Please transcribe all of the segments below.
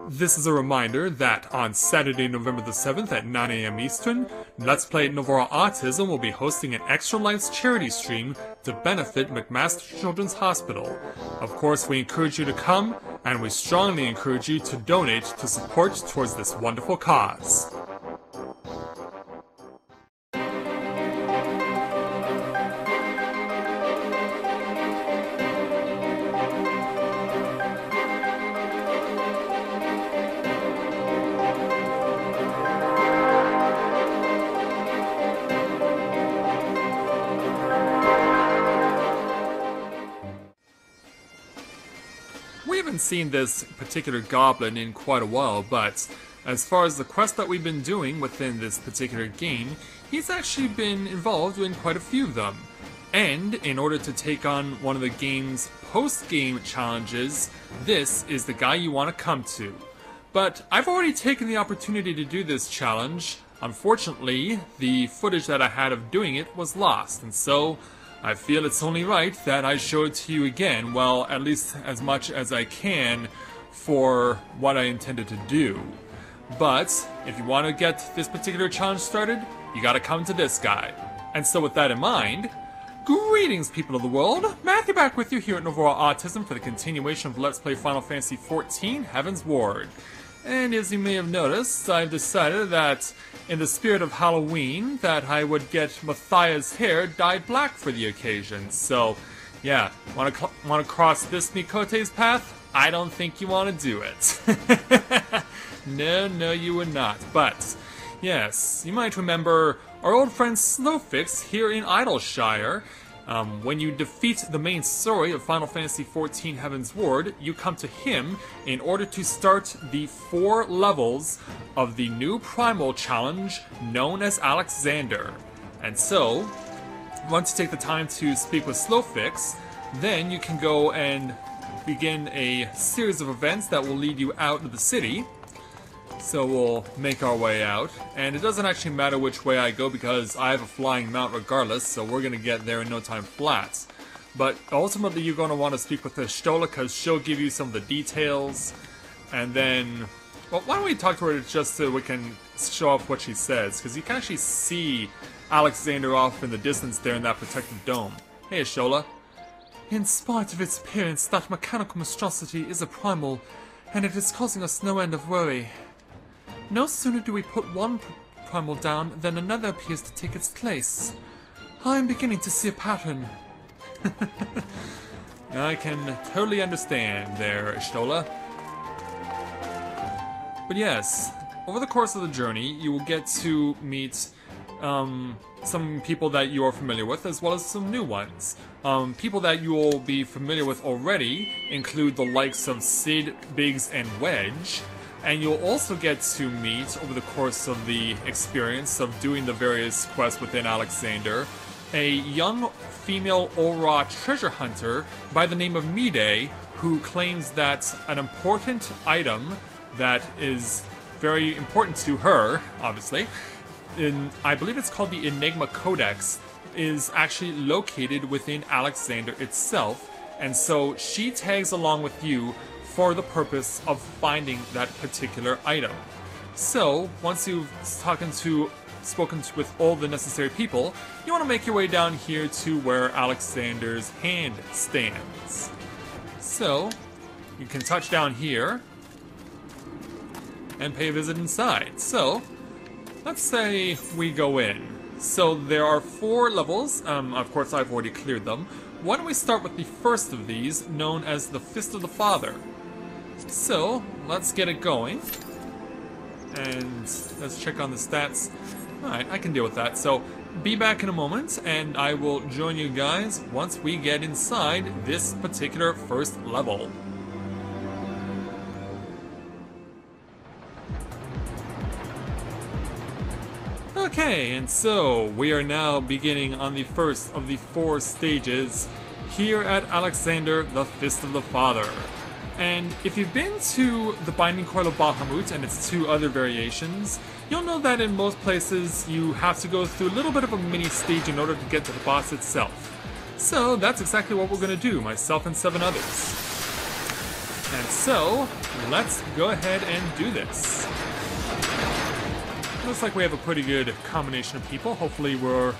This is a reminder that on Saturday, November the 7th at 9 AM Eastern, Let's Play Novara Autism will be hosting an Extra Lives charity stream to benefit McMaster Children's Hospital. Of course, we encourage you to come, and we strongly encourage you to donate to support towards this wonderful cause. We haven't seen this particular goblin in quite a while, but as far as the quest that we've been doing within this particular game, he's actually been involved in quite a few of them. And in order to take on one of the game's post-game challenges, this is the guy you want to come to. But I've already taken the opportunity to do this challenge. Unfortunately, the footage that I had of doing it was lost, and so I feel it's only right that I show it to you again, well, at least as much as I can for what I intended to do. But if you want to get this particular challenge started, you gotta come to this guy. And so with that in mind, greetings people of the world! Matthew back with you here at Novara Autism for the continuation of Let's Play Final Fantasy XIV Heaven's Ward. And as you may have noticed, I've decided that in the spirit of Halloween that I would get Matthias' hair dyed black for the occasion. So, yeah, want to cross this Mikote's path? I don't think you want to do it. No, you would not. But, yes, you might remember our old friend Slowfix here in Idleshire. When you defeat the main story of Final Fantasy XIV Heaven's Ward, you come to him in order to start the 4 levels of the new Primal Challenge known as Alexander. And so, once you take the time to speak with Slowfix, then you can go and begin a series of events that will lead you out of the city. So we'll make our way out, and it doesn't actually matter which way I go because I have a flying mount regardless, so we're going to get there in no time flat. But ultimately you're going to want to speak with Y'shtola because she'll give you some of the details, and then, well, why don't we talk to her just so we can show off what she says, because you can actually see Alexander off in the distance there in that protected dome. Hey Y'shtola. In spite of its appearance, that mechanical monstrosity is a primal, and it is causing us no end of worry. No sooner do we put one primal down than another appears to take its place. I am beginning to see a pattern. I can totally understand there, Y'shtola. But yes, over the course of the journey, you will get to meet some people that you are familiar with, as well as some new ones. People that you will be familiar with already include the likes of Cid, Biggs, and Wedge. And you'll also get to meet, over the course of the experience of doing the various quests within Alexander, a young female Aura treasure hunter by the name of Mide, who claims that an important item that is very important to her, obviously, I believe it's called the Enigma Codex, is actually located within Alexander itself, and so she tags along with you for the purpose of finding that particular item. So, once you've spoken with all the necessary people, you want to make your way down here to where Alexander's hand stands. So, you can touch down here and pay a visit inside. So, let's say we go in. So there are 4 levels, of course I've already cleared them. Why don't we start with the first of these, known as the Fist of the Father. So, let's get it going. And let's check on the stats. Alright, I can deal with that. So, be back in a moment, and I will join you guys once we get inside this particular first level. Okay, and so we are now beginning on the first of the 4 stages here at Alexander, the Fist of the Father. And if you've been to the Binding Coil of Bahamut and its 2 other variations, you'll know that in most places you have to go through a little bit of a mini stage in order to get to the boss itself. So that's exactly what we're going to do, myself and 7 others. And And so, let's go ahead and do this. Looks like we have a pretty good combination of people. Hopefully we're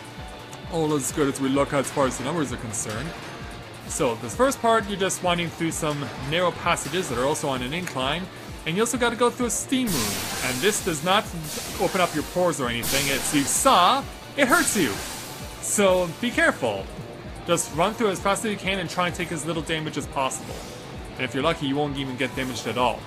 all as good as we look as far as the numbers are concerned. So, this first part, you're just winding through some narrow passages that are also on an incline. And you also got to go through a steam room. And this does not open up your pores or anything. It's, you saw, it hurts you. So, be careful. Just run through as fast as you can and try and take as little damage as possible. And if you're lucky, you won't even get damaged at all.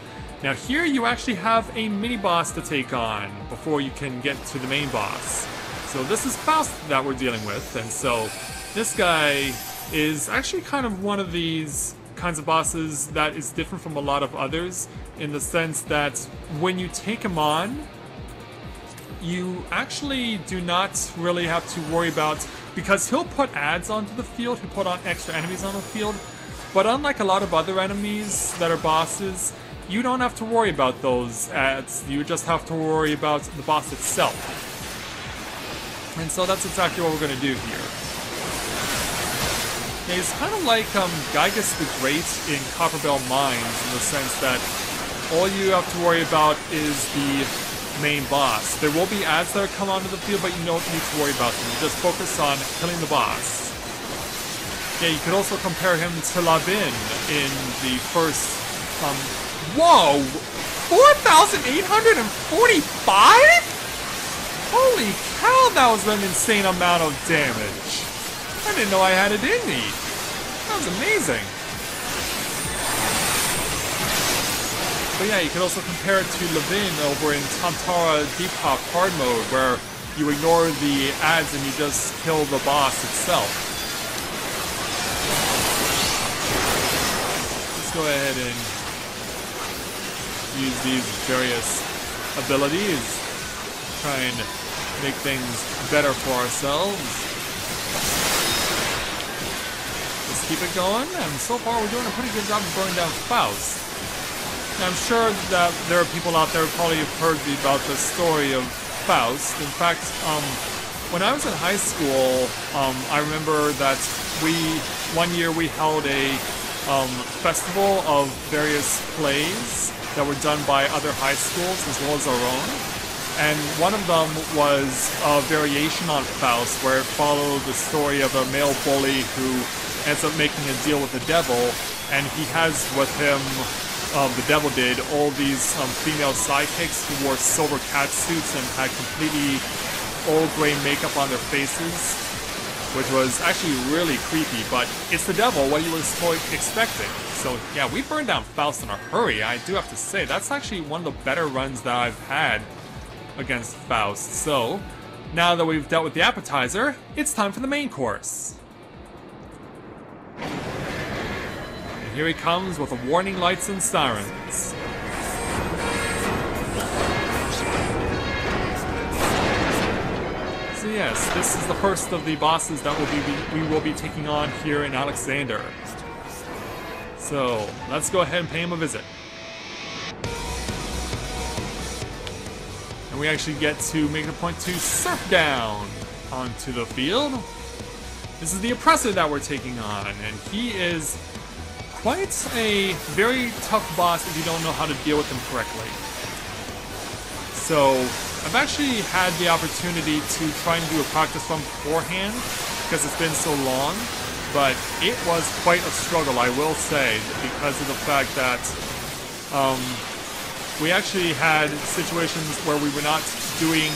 Now here you actually have a mini-boss to take on before you can get to the main boss. So this is Faust that we're dealing with, and so this guy is actually kind of one of these kinds of bosses that is different from a lot of others in the sense that when you take him on, you actually do not really have to worry about, because he'll put ads onto the field, he'll put on extra enemies on the field, but unlike a lot of other enemies that are bosses, you don't have to worry about those ads, you just have to worry about the boss itself. And so that's exactly what we're going to do here. He's kind of like Gygus the Great in Copperbell Mines in the sense that all you have to worry about is the main boss. There will be ads that come onto the field, but you don't need to worry about them. You just focus on killing the boss. Yeah, you could also compare him to Labin in the first, whoa! 4,845?! Holy cow, that was an insane amount of damage! I didn't know I had it in me! That was amazing! But yeah, you could also compare it to Levin over in Tamtara Deep Hop Hard Mode, where you ignore the ads and you just kill the boss itself. Let's go ahead and use these various abilities, try and make things better for ourselves. Let's keep it going, and so far we're doing a pretty good job of burning down Faust. Now, I'm sure that there are people out there who probably have heard about the story of Faust. In fact, when I was in high school, I remember that one year we held a festival of various plays that were done by other high schools as well as our own. And one of them was a variation on Faust, where it followed the story of a male bully who ends up making a deal with the devil, and he has with him, the devil did, all these female sidekicks who wore silver cat suits and had completely old gray makeup on their faces, which was actually really creepy, but it's the devil, what you were expecting. So yeah, we burned down Faust in a hurry. I do have to say, that's actually one of the better runs that I've had against Faust. So, now that we've dealt with the appetizer, it's time for the main course. And here he comes with the warning lights and sirens. So yes, this is the first of the bosses that we will be taking on here in Alexander. So, let's go ahead and pay him a visit. And we actually get to make it a point to surf down onto the field. This is the Oppressor that we're taking on, and he is quite a very tough boss if you don't know how to deal with him correctly. So, I've actually had the opportunity to try and do a practice run beforehand, because it's been so long, but it was quite a struggle, I will say, because of the fact that we actually had situations where we were not doing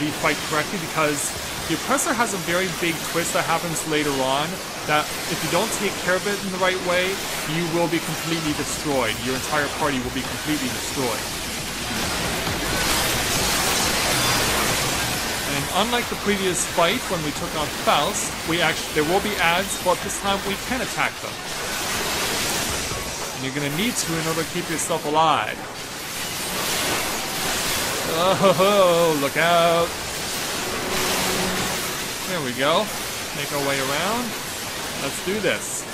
the fight correctly, because the Oppressor has a very big twist that happens later on, that if you don't take care of it in the right way, you will be completely destroyed. Your entire party will be completely destroyed. And unlike the previous fight when we took on Faust, there will be ads, but this time we can attack them. And you're gonna need to in order to keep yourself alive. Oh, look out! There we go. Make our way around. Let's do this.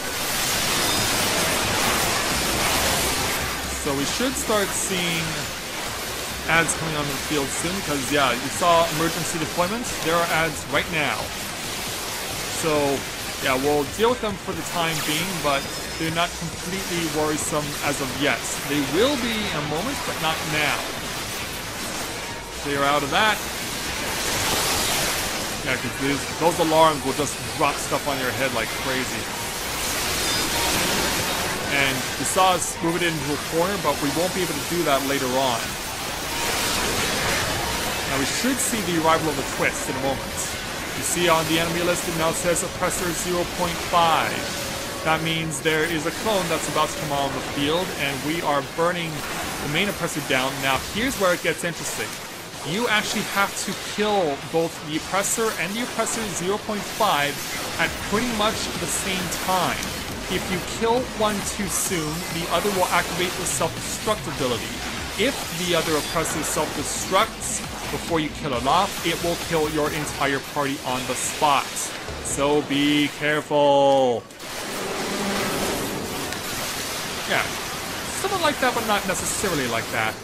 So we should start seeing ads coming onto the field soon, because yeah, you saw emergency deployments. There are ads right now. So Yeah, we'll deal with them for the time being, but they're not completely worrisome as of yet. They will be in a moment, but not now. Clear out of that. Yeah, because those alarms will just drop stuff on your head like crazy. And you saw us move it into a corner, but we won't be able to do that later on. Now we should see the arrival of the twist in a moment. You see on the enemy list it now says Oppressor 0.5. That means there is a clone that's about to come on the field, and we are burning the main Oppressor down. Now here's where it gets interesting. You actually have to kill both the Oppressor and the Oppressor 0.5 at pretty much the same time. If you kill one too soon, the other will activate the self-destruct ability. If the other Oppressor self-destructs before you kill it off, it will kill your entire party on the spot. So be careful. Yeah, something like that, but not necessarily like that.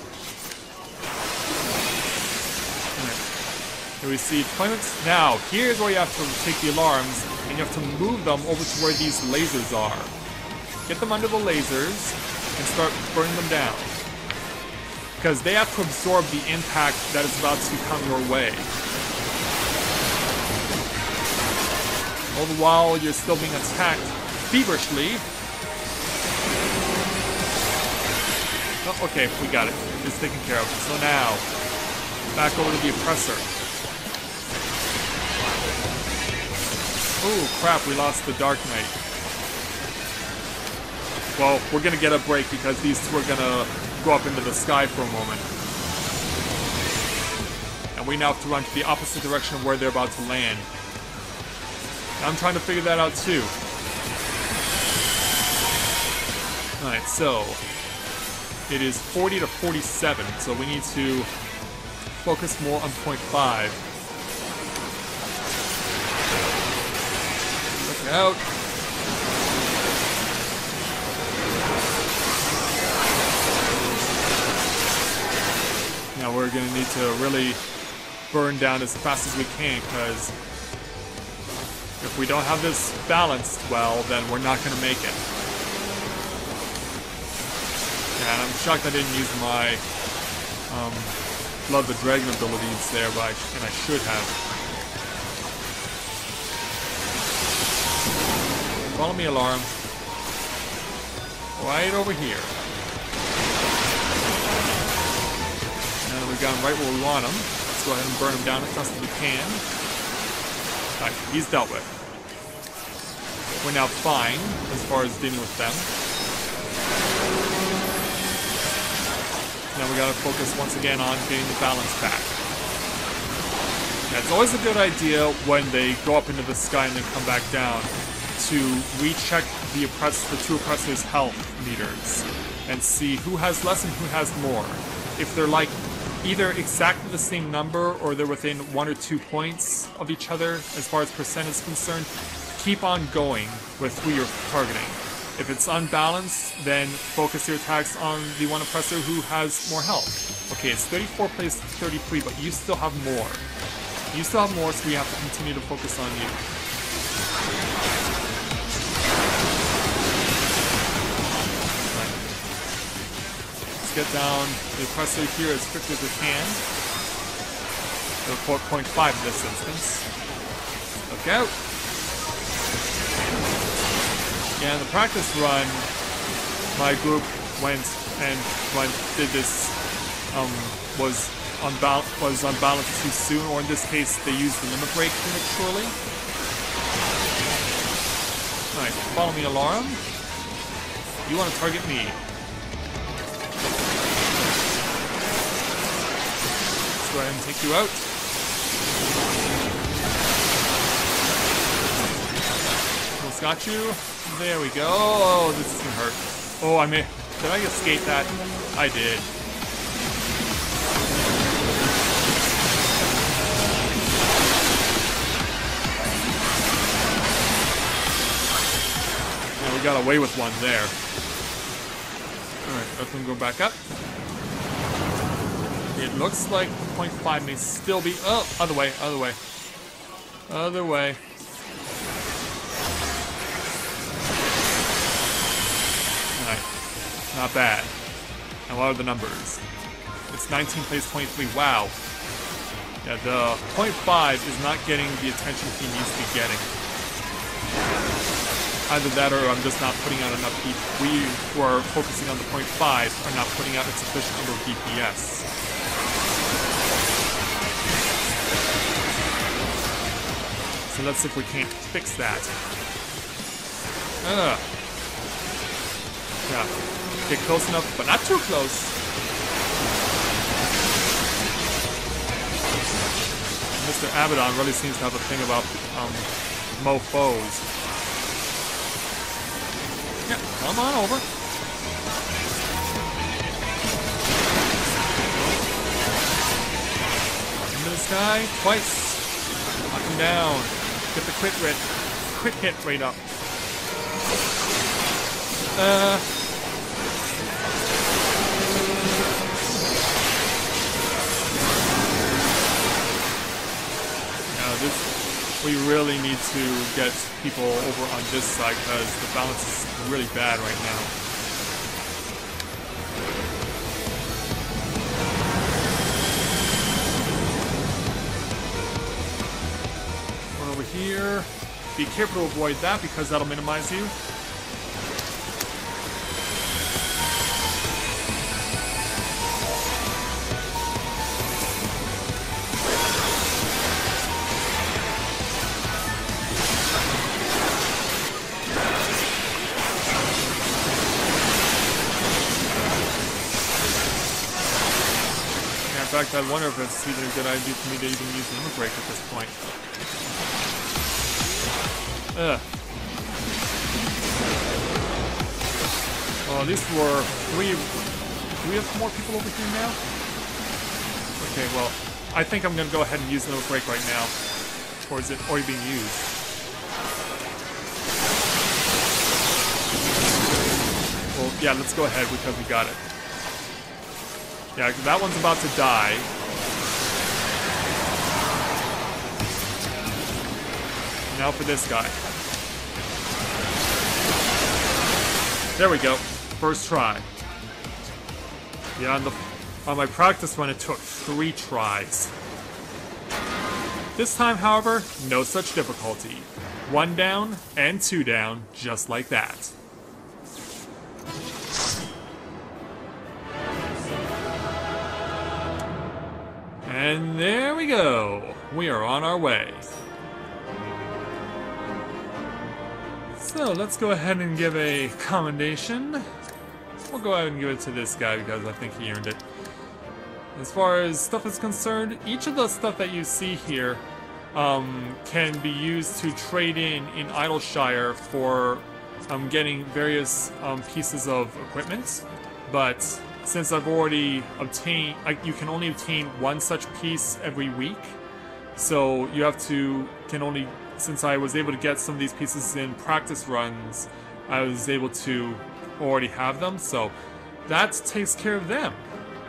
Here we see deployments. Now, here's where you have to take the alarms, and you have to move them over to where these lasers are. Get them under the lasers, and start burning them down. Because they have to absorb the impact that is about to come your way. All the while, you're still being attacked feverishly. Oh, okay, we got it. It's taken care of. So now, back over to the Oppressor. Oh crap, we lost the Dark Knight. Well, we're gonna get a break because these two are gonna go up into the sky for a moment. And we now have to run to the opposite direction of where they're about to land. I'm trying to figure that out too. Alright, so it is 40 to 47, so we need to focus more on point 5. Look out. Now we're going to need to really burn down as fast as we can, because if we don't have this balanced well, then we're not going to make it. And I'm shocked I didn't use my Blood the Dragon abilities there, but I should have. Follow me, alarm. Right over here. And we've got him right where we want him. Let's go ahead and burn him down as fast as we can. Alright, he's dealt with. We're now fine as far as dealing with them. Now we gotta focus once again on getting the balance back. Yeah, it's always a good idea when they go up into the sky and then come back down to recheck the two oppressors' health meters and see who has less and who has more. If they're like either exactly the same number or they're within 1 or 2 points of each other as far as percent is concerned, keep on going with who you're targeting. If it's unbalanced, then focus your attacks on the one oppressor who has more health. Okay, it's 34 plays 33, but you still have more. You still have more, so we have to continue to focus on you. Right. Let's get down the oppressor here as quickly as we can. So 4.5 in this instance. Look out! Yeah, in the practice run, my group went and did this, was unbalanced too soon, or in this case, they used the limit break prematurely. Alright, follow me, alarm. You want to target me. Let's go ahead and take you out. Almost got you. There we go. Oh, this is gonna hurt. Oh, did I escape that? I did. Yeah, we got away with one there. Alright, let them go back up. It looks like 0.5 may still be... Oh, other way, other way. Other way. Not bad. And what are the numbers? It's 19 plays 23. Wow. Yeah, the 0.5 is not getting the attention he needs to be getting. Either that or I'm just not putting out enough DPS. We who are focusing on the 0.5 are not putting out a sufficient number of DPS. So let's see if we can't fix that. Yeah, get close enough, but not too close. Mr. Abaddon really seems to have a thing about mofos. Yeah, come on over. Into this guy twice. Knock him down. Get the quick hit rate up. We really need to get people over on this side because the balance is really bad right now. One over here. Be careful to avoid that because that'll minimize you. In fact, I wonder if it's even a good idea for me to even use Limit Break at this point. Ugh. Well, at least we're three. Do we have more people over here now? Okay, well, I think I'm gonna go ahead and use Limit Break right now. Or is it already being used? Well, yeah, let's go ahead because we got it. Yeah, that one's about to die. Now for this guy. There we go. First try. Yeah, on my practice run it took 3 tries. This time, however, no such difficulty. 1 down and 2 down, just like that. And there we go. We are on our way. So let's go ahead and give a commendation. We'll go ahead and give it to this guy because I think he earned it. As far as stuff is concerned, each of the stuff that you see here can be used to trade in Idleshire for getting various pieces of equipment. But since I've already obtained, you can only obtain 1 such piece every week. So you have to, since I was able to get some of these pieces in practice runs, I was able to already have them. So that takes care of them.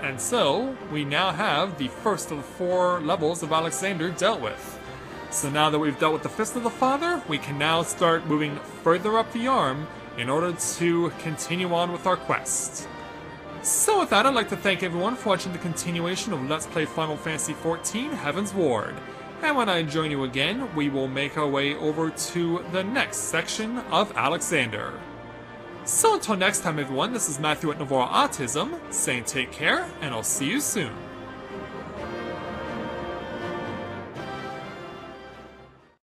And so we now have the first of the 4 levels of Alexander dealt with. So now that we've dealt with the Fist of the Father, we can now start moving further up the arm in order to continue on with our quest. So with that, I'd like to thank everyone for watching the continuation of Let's Play Final Fantasy XIV Heaven's Ward. And when I join you again, we will make our way over to the next section of Alexander. So until next time everyone, this is Matthew at Navora Autism, saying take care, and I'll see you soon.